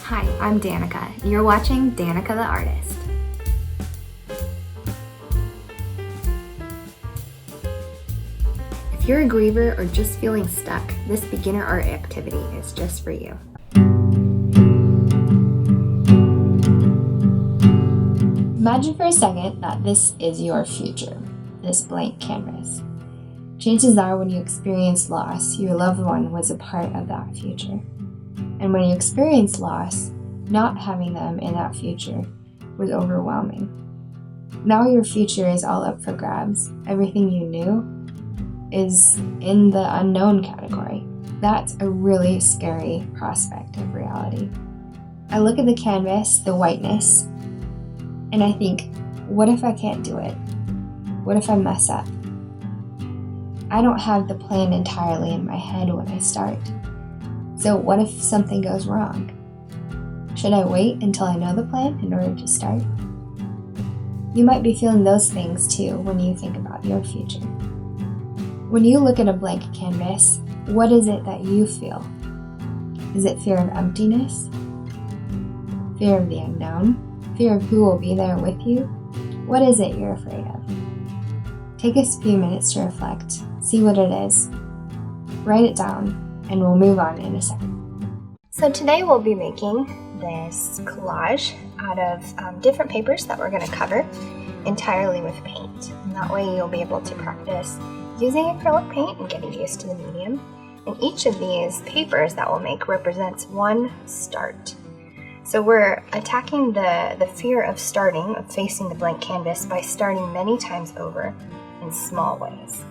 Hi, I'm Danica. You're watching Danica the Artist. If you're a griever or just feeling stuck, this beginner art activity is just for you. Imagine for a second that this is your future, this blank canvas. Chances are when you experience loss, your loved one was a part of that future. And when you experience loss, not having them in that future was overwhelming. Now your future is all up for grabs. Everything you knew is in the unknown category. That's a really scary prospect of reality. I look at the canvas, the whiteness, and I think, what if I can't do it? What if I mess up? I don't have the plan entirely in my head when I start. So what if something goes wrong? Should I wait until I know the plan in order to start? You might be feeling those things too when you think about your future. When you look at a blank canvas, what is it that you feel? Is it fear of emptiness? Fear of the unknown? Fear of who will be there with you? What is it you're afraid of? Take a few minutes to reflect, see what it is, write it down, and we'll move on in a second. So today we'll be making this collage out of different papers that we're going to cover entirely with paint. And that way you'll be able to practice using acrylic paint and getting used to the medium. And each of these papers that we'll make represents one start. So we're attacking the fear of starting, of facing the blank canvas by starting many times over in small ways.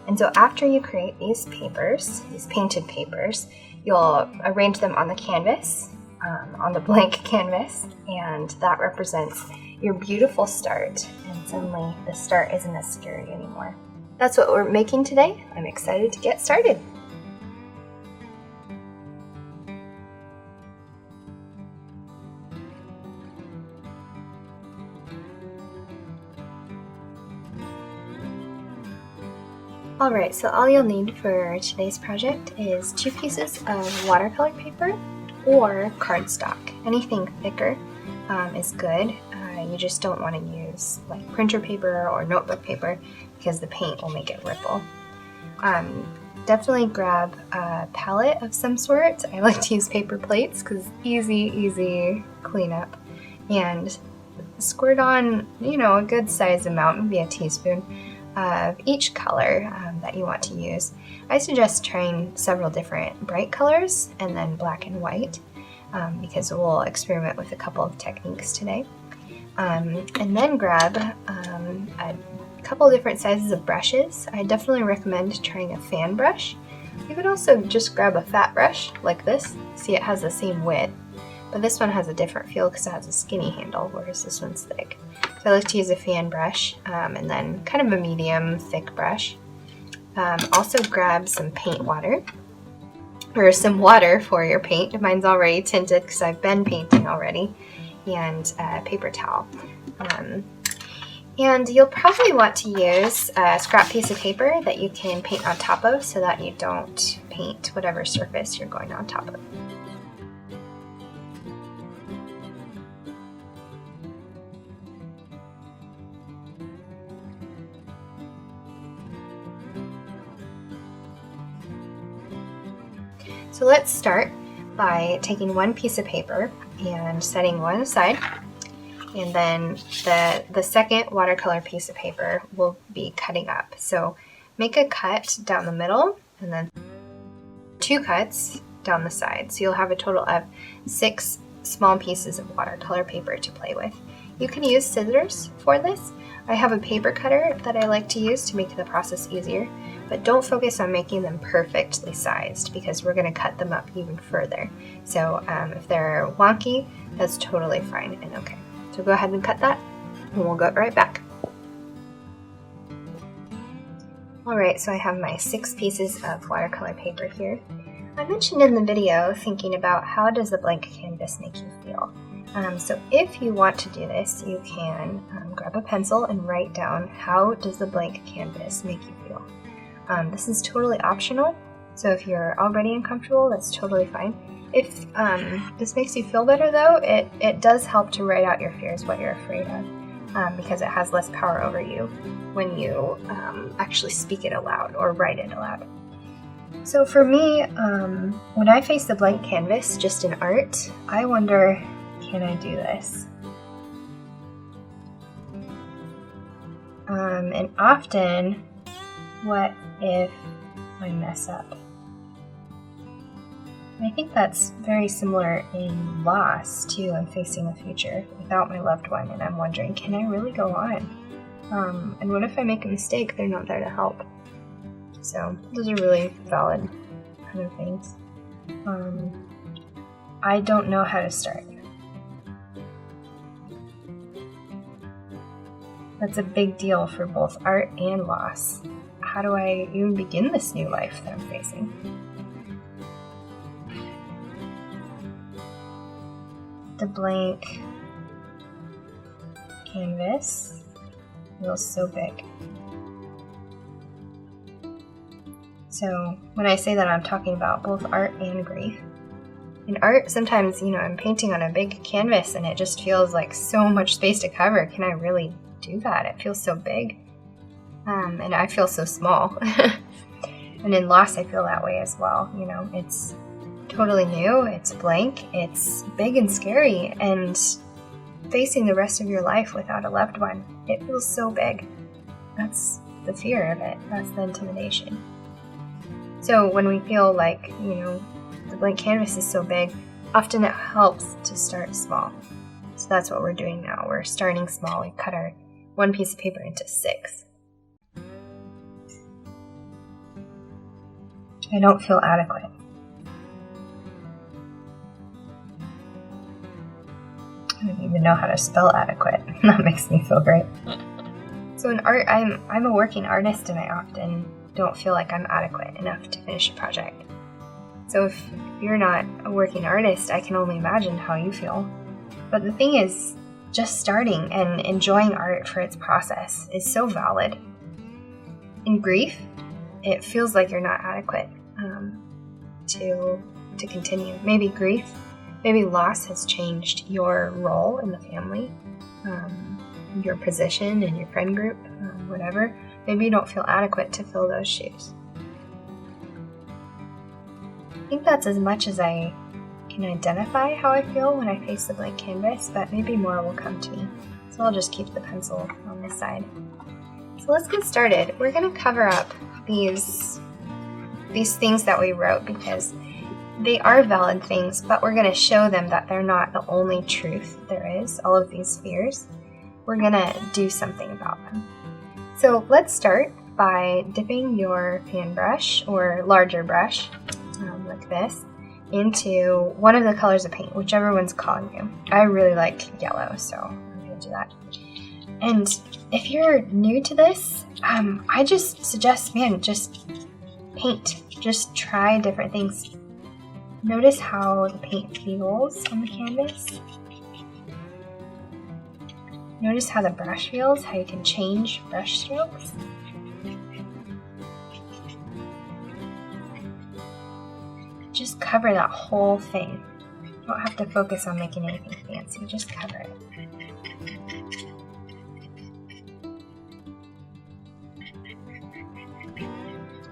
And so after you create these papers, these painted papers, you'll arrange them on the canvas, on the blank canvas, and that represents your beautiful start. And suddenly the start isn't as scary anymore. That's what we're making today. I'm excited to get started. Alright, so all you'll need for today's project is 2 pieces of watercolor paper or cardstock. Anything thicker is good. You just don't want to use like printer paper or notebook paper because the paint will make it ripple. Definitely grab a palette of some sort. I like to use paper plates because easy cleanup. And squirt on, a good size amount, maybe a teaspoon, of each color that you want to use. I suggest trying several different bright colors and then black and white because we'll experiment with a couple of techniques today. And then grab a couple different sizes of brushes. I definitely recommend trying a fan brush. You could also just grab a fat brush like this. See, it has the same width, but this one has a different feel because it has a skinny handle, whereas this one's thick. So I like to use a fan brush and then kind of a medium thick brush. Also grab some paint water, or some water for your paint. Mine's already tinted because I've been painting already, and a paper towel. And you'll probably want to use a scrap piece of paper that you can paint on top of so that you don't paint whatever surface you're going on top of. So let's start by taking one piece of paper and setting one aside, and then the second watercolor piece of paper will be cutting up. So make a cut down the middle and then 2 cuts down the side. So you'll have a total of 6 small pieces of watercolor paper to play with. You can use scissors for this. I have a paper cutter that I like to use to make the process easier. But don't focus on making them perfectly sized because we're going to cut them up even further. So if they're wonky, that's totally fine and okay. So go ahead and cut that and we'll go right back. Alright, so I have my 6 pieces of watercolor paper here. I mentioned in the video thinking about how does the blank canvas make you feel. So if you want to do this, you can grab a pencil and write down how does the blank canvas make you feel. This is totally optional, so if you're already uncomfortable, that's totally fine. If this makes you feel better, though, it does help to write out your fears, what you're afraid of, because it has less power over you when you actually speak it aloud or write it aloud. So for me, when I face the blank canvas, just in art, I wonder, can I do this? And often, what if I mess up? And I think that's very similar in loss, too. I'm facing a future without my loved one, and I'm wondering, can I really go on? And what if I make a mistake? They're not there to help. So those are really valid kind of things. I don't know how to start. That's a big deal for both art and loss. How do I even begin this new life that I'm facing? The blank canvas feels so big. So when I say that, I'm talking about both art and grief. In art, sometimes, I'm painting on a big canvas and it just feels like so much space to cover. Can I really do that? It feels so big. And I feel so small. And in loss, I feel that way as well. It's totally new, it's blank, it's big and scary, and facing the rest of your life without a loved one, it feels so big. That's the fear of it, that's the intimidation. So when we feel like, the blank canvas is so big, often it helps to start small. So that's what we're doing now. We're starting small. We cut our one piece of paper into 6. I don't feel adequate. I don't even know how to spell adequate. That makes me feel great. So in art, I'm a working artist, and I often don't feel like I'm adequate enough to finish a project. So if you're not a working artist, I can only imagine how you feel. But the thing is, just starting and enjoying art for its process is so valid. In grief, it feels like you're not adequate to continue. Maybe grief, maybe loss has changed your role in the family, your position in your friend group, whatever. Maybe you don't feel adequate to fill those shoes. I think that's as much as I can identify how I feel when I face the blank canvas, but maybe more will come to me. So I'll just keep the pencil on this side. So let's get started. We're going to cover up these things that we wrote because they are valid things, but we're going to show them that they're not the only truth there is, all of these fears. We're going to do something about them. So let's start by dipping your fan brush or larger brush, like this, into one of the colors of paint, whichever one's calling you. I really like yellow, so I'm going to do that. And if you're new to this, I just suggest, just paint. Just try different things. Notice how the paint feels on the canvas. Notice how the brush feels, how you can change brush strokes. Just cover that whole thing. You don't have to focus on making anything fancy, just cover it.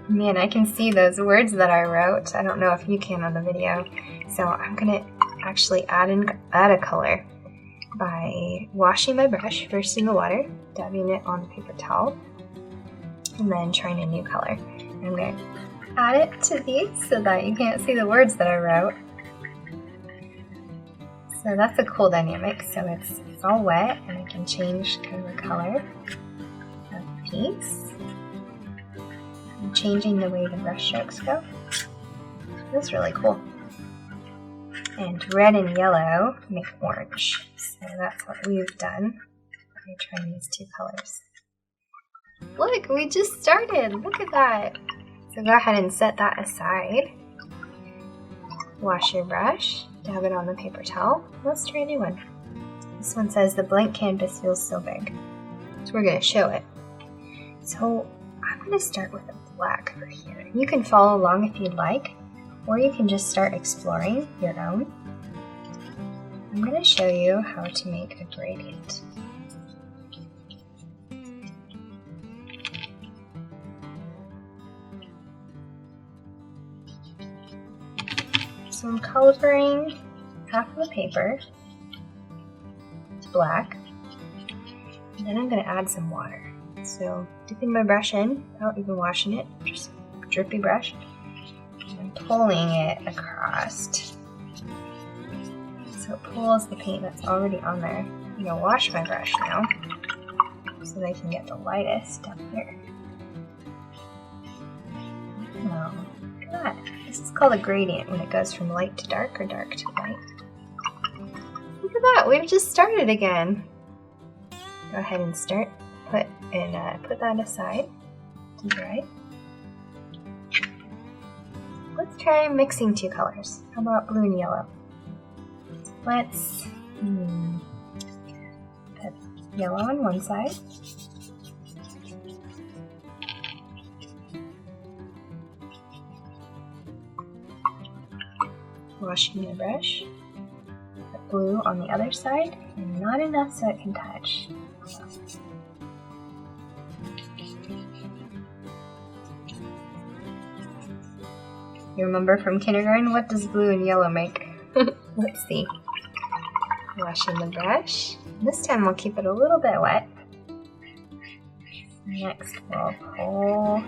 Man, I can see those words that I wrote. I don't know if you can on the video. So I'm going to actually add a color by washing my brush first in the water, dabbing it on the paper towel, and then trying a new color. And I'm going to add it to these so that you can't see the words that I wrote. So that's a cool dynamic. So it's all wet, and I can change kind of the color of the piece. I'm changing the way the brush strokes go. That's really cool. And red and yellow make orange. So that's what we've done by trying these two colors. Look, we just started. Look at that. So go ahead and set that aside. Wash your brush, dab it on the paper towel. Let's try a new one. This one says the blank canvas feels so big. So we're going to show it. So I'm going to start with a black over here. You can follow along if you'd like. or you can just start exploring your own. I'm going to show you how to make a gradient. So I'm coloring half of the paper to black, and then I'm going to add some water. So dipping my brush in without even washing it, just a drippy brush, and pulling it across. So it pulls the paint that's already on there. I'm going to wash my brush now so that I can get the lightest down here. Oh, look at that. This is called a gradient when it goes from light to dark or dark to light. Look at that, we've just started again. Go ahead and start. Put that aside to dry. Let's try mixing two colors. How about blue and yellow? Let's put yellow on one side. Washing my brush. Put blue on the other side, and not enough so it can touch. You remember from kindergarten? What does blue and yellow make? Let's see. Washing the brush. This time we'll keep it a little bit wet. Next we'll pull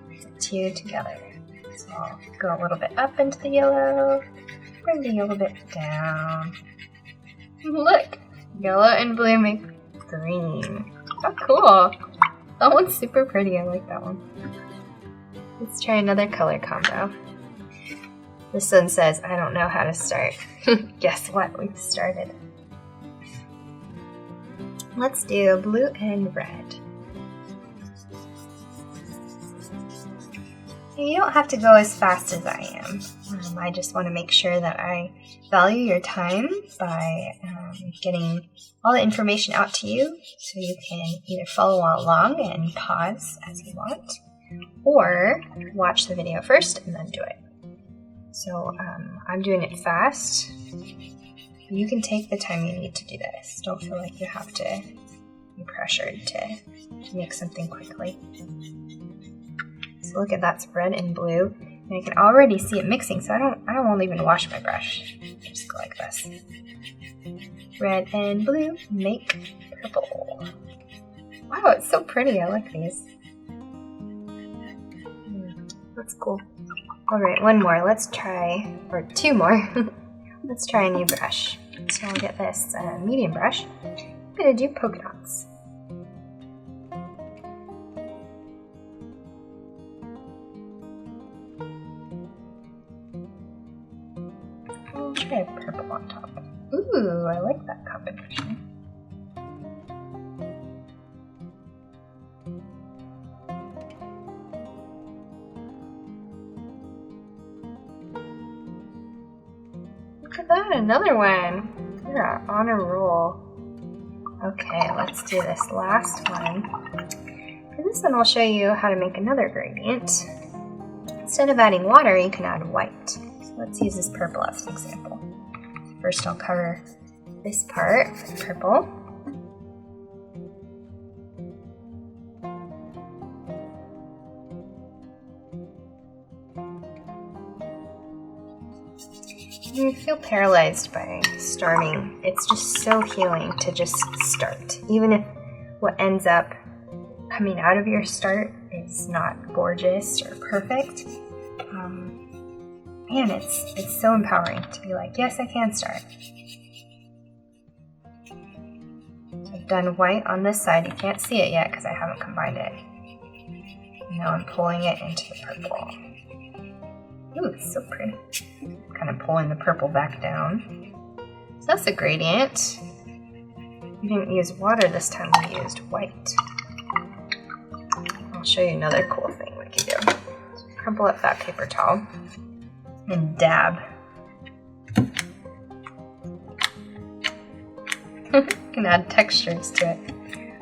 the two together. So I'll go a little bit up into the yellow, bring the yellow bit down. Look! Yellow and blue make green. How cool! That one's super pretty, I like that one. Let's try another color combo. This one says, I don't know how to start. Guess what? We've started. Let's do blue and red. You don't have to go as fast as I am. I just want to make sure that I value your time by getting all the information out to you so you can either follow along and pause as you want, or watch the video first and then do it. So I'm doing it fast. You can take the time you need to do this. Don't feel like you have to be pressured to make something quickly. So look at that's red and blue, and I can already see it mixing, so I won't even wash my brush. Just go like this. Red and blue make purple. Wow, it's so pretty. I like these. That's cool. Alright, one more. Let's try, or two more. Let's try a new brush. So I'll get this medium brush. I'm going to do polka dots. I'll try a purple on top. Ooh, I like that combination. Look at that, another one. You're on a roll. Okay, let's do this last one. For this one, I'll show you how to make another gradient. Instead of adding water, you can add white. So let's use this purple as an example. First, I'll cover this part with purple. You feel paralyzed by starting. It's just so healing to just start. Even if what ends up coming out of your start is not gorgeous or perfect, man, it's so empowering to be like, yes, I can start. So I've done white on this side. You can't see it yet because I haven't combined it. Now I'm pulling it into the purple. Ooh, it's so pretty. Kind of pulling the purple back down. So that's a gradient. We didn't use water this time, we used white. I'll show you another cool thing we can do. So crumple up that paper towel and dab. You can add textures to it.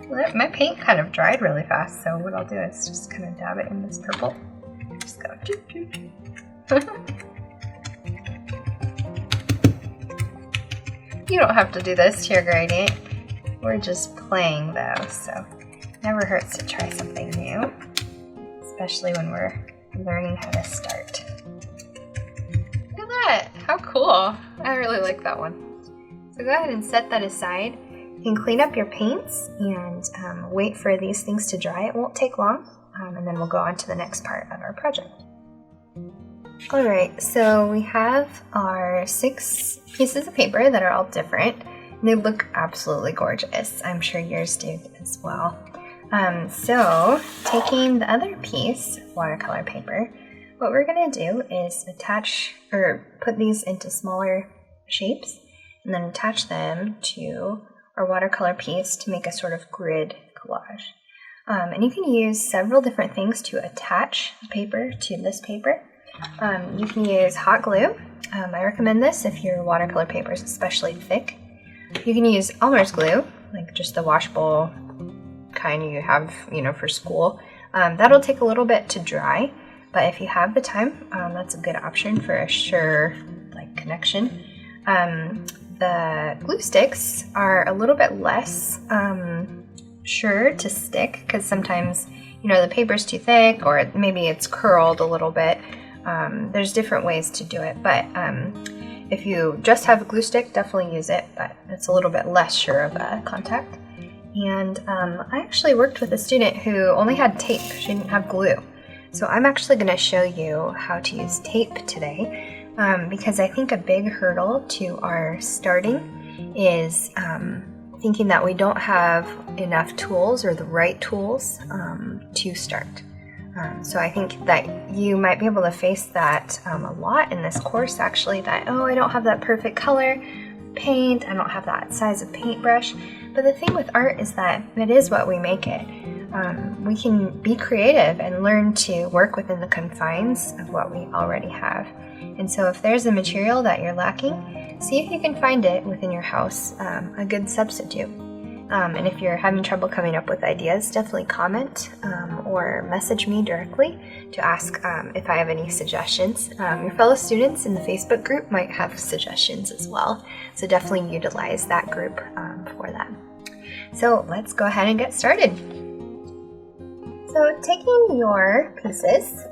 Well, my paint kind of dried really fast, so what I'll do is just kind of dab it in this purple. Just go doo -doo -doo. You don't have to do this to your gradient. We're just playing though, so it never hurts to try something new, especially when we're learning how to start. Look at that, how cool. I really like that one. So go ahead and set that aside. You can clean up your paints and wait for these things to dry. It won't take long, and then we'll go on to the next part of our project. Alright, so we have our 6 pieces of paper that are all different. And they look absolutely gorgeous. I'm sure yours do as well. So, taking the other piece, watercolor paper, what we're going to do is attach or put these into smaller shapes and then attach them to our watercolor piece to make a sort of grid collage. And you can use several different things to attach the paper to this paper. You can use hot glue. I recommend this if your watercolor paper is especially thick. You can use Elmer's glue, like just the washable kind you have, for school. That'll take a little bit to dry, but if you have the time, that's a good option for a sure connection. The glue sticks are a little bit less sure to stick because sometimes the paper's too thick or maybe it's curled a little bit. There's different ways to do it, but if you just have a glue stick, definitely use it, but it's a little bit less sure of contact. And I actually worked with a student who only had tape. She didn't have glue. So I'm actually going to show you how to use tape today because I think a big hurdle to our starting is thinking that we don't have enough tools or the right tools to start. So I think that you might be able to face that a lot in this course actually, that, oh, I don't have that perfect color paint, I don't have that size of paintbrush. But the thing with art is that it is what we make it. We can be creative and learn to work within the confines of what we already have. And so if there's a material that you're lacking, see if you can find it within your house, a good substitute. And if you're having trouble coming up with ideas, definitely comment or message me directly to ask if I have any suggestions. Your fellow students in the Facebook group might have suggestions as well, so definitely utilize that group for that. So let's go ahead and get started. So taking your pieces,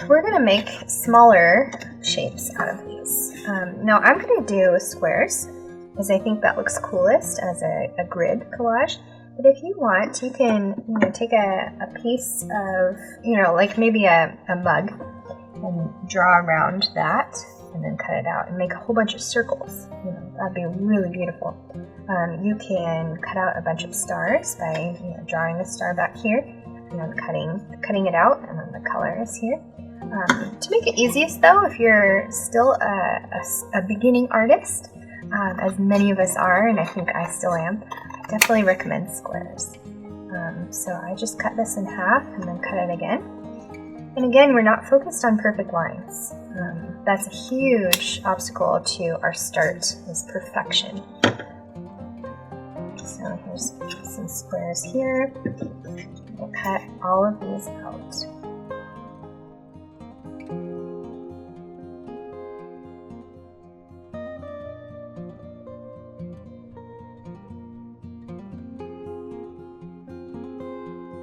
we're going to make smaller shapes out of these. Now I'm going to do squares, because I think that looks coolest as a grid collage. But if you want, you can take a piece of, like maybe a mug and draw around that and then cut it out and make a whole bunch of circles. That'd be really beautiful. You can cut out a bunch of stars by drawing a star back here and then cutting it out, and then the color is here. To make it easiest though, if you're still a beginning artist, as many of us are, and I think I still am, I definitely recommend squares. So I just cut this in half and then cut it again. And again, we're not focused on perfect lines. That's a huge obstacle to our start, is perfection. So here's some squares here. We'll cut all of these out.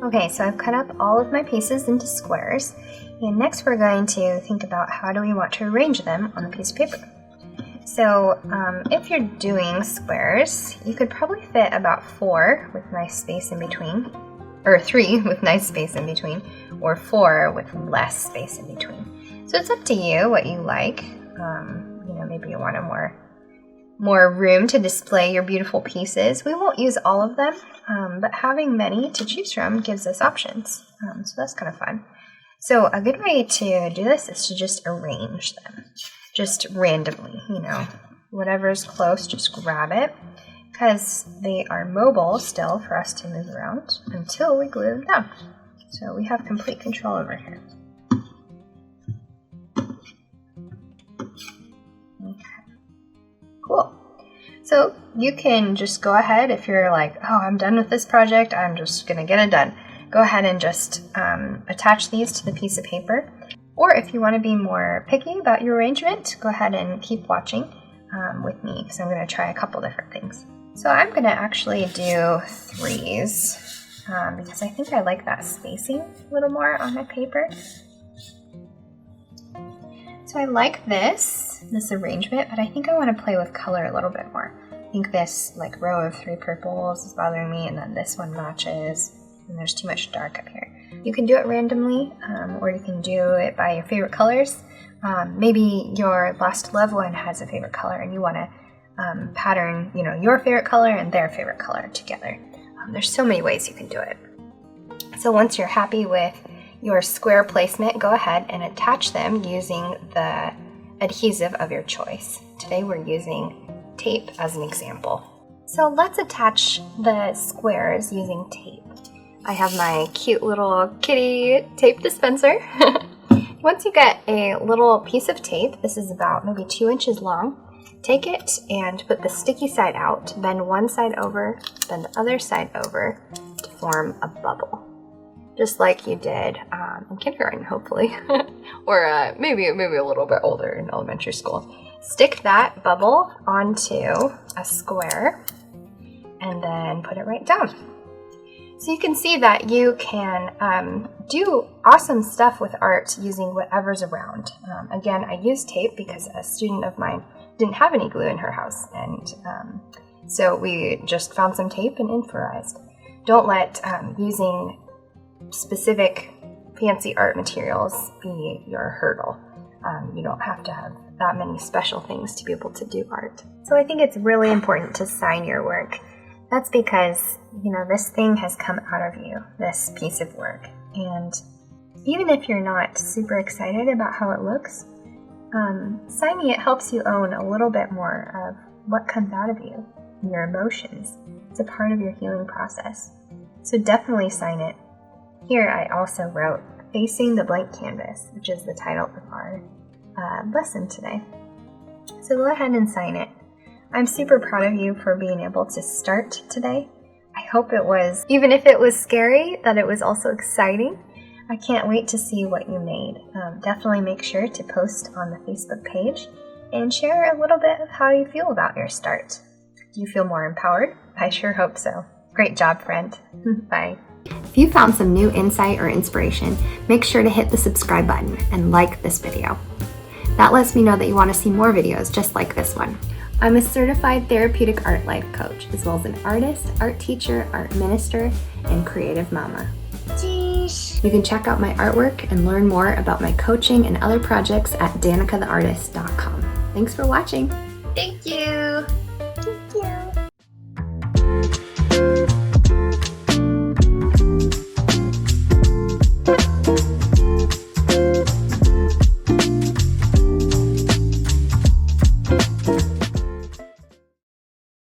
Okay, so I've cut up all of my pieces into squares, and next we're going to think about how do we want to arrange them on a piece of paper. So if you're doing squares, you could probably fit about 4 with nice space in between, or 3 with nice space in between, or 4 with less space in between. So it's up to you what you like. Maybe you want a more room to display your beautiful pieces. We won't use all of them, but having many to choose from gives us options. So that's kind of fun. So a good way to do this is to just arrange them, just randomly, whatever's close, just grab it, because they are mobile still for us to move around until we glue them down. So we have complete control over here. Cool. So you can just go ahead, if you're like, oh, I'm done with this project, I'm just going to get it done. Go ahead and just attach these to the piece of paper. Or if you want to be more picky about your arrangement, go ahead and keep watching with me, because I'm going to try a couple different things. So I'm going to actually do 3s because I think I like that spacing a little more on my paper. So I like this arrangement, but I think I want to play with color a little bit more. I think this like row of 3 purples is bothering me, and then this one matches, and there's too much dark up here. You can do it randomly, or you can do it by your favorite colors. Maybe your lost loved one has a favorite color, and you want to pattern, your favorite color and their favorite color together. There's so many ways you can do it. So once you're happy with your square placement, go ahead and attach them using the adhesive of your choice. Today we're using tape as an example. So let's attach the squares using tape. I have my cute little kitty tape dispenser. Once you get a little piece of tape, this is about maybe 2 inches long, take it and put the sticky side out, bend one side over, bend the other side over to form a bubble. Just like you did in kindergarten, hopefully, or maybe a little bit older in elementary school. Stick that bubble onto a square and then put it right down. So you can see that you can do awesome stuff with art using whatever's around. Again, I use tape because a student of mine didn't have any glue in her house, and so we just found some tape and inferized. Don't let using specific fancy art materials be your hurdle. You don't have to have that many special things to be able to do art. So I think it's really important to sign your work. That's because, this thing has come out of you, this piece of work. And even if you're not super excited about how it looks, signing it helps you own a little bit more of what comes out of you, your emotions. It's a part of your healing process. So definitely sign it. Here I also wrote Facing the Blank Canvas, which is the title of our lesson today. So go ahead and sign it. I'm super proud of you for being able to start today. I hope it was, even if it was scary, that it was also exciting. I can't wait to see what you made. Definitely make sure to post on the Facebook page and share a little bit of how you feel about your start. Do you feel more empowered? I sure hope so. Great job, friend. Bye. If you found some new insight or inspiration, make sure to hit the subscribe button and like this video. That lets me know that you want to see more videos just like this one. I'm a certified therapeutic art life coach, as well as an artist, art teacher, art minister, and creative mama. Jeez. You can check out my artwork and learn more about my coaching and other projects at danicatheartist.com. Thanks for watching. Thank you. Thank you.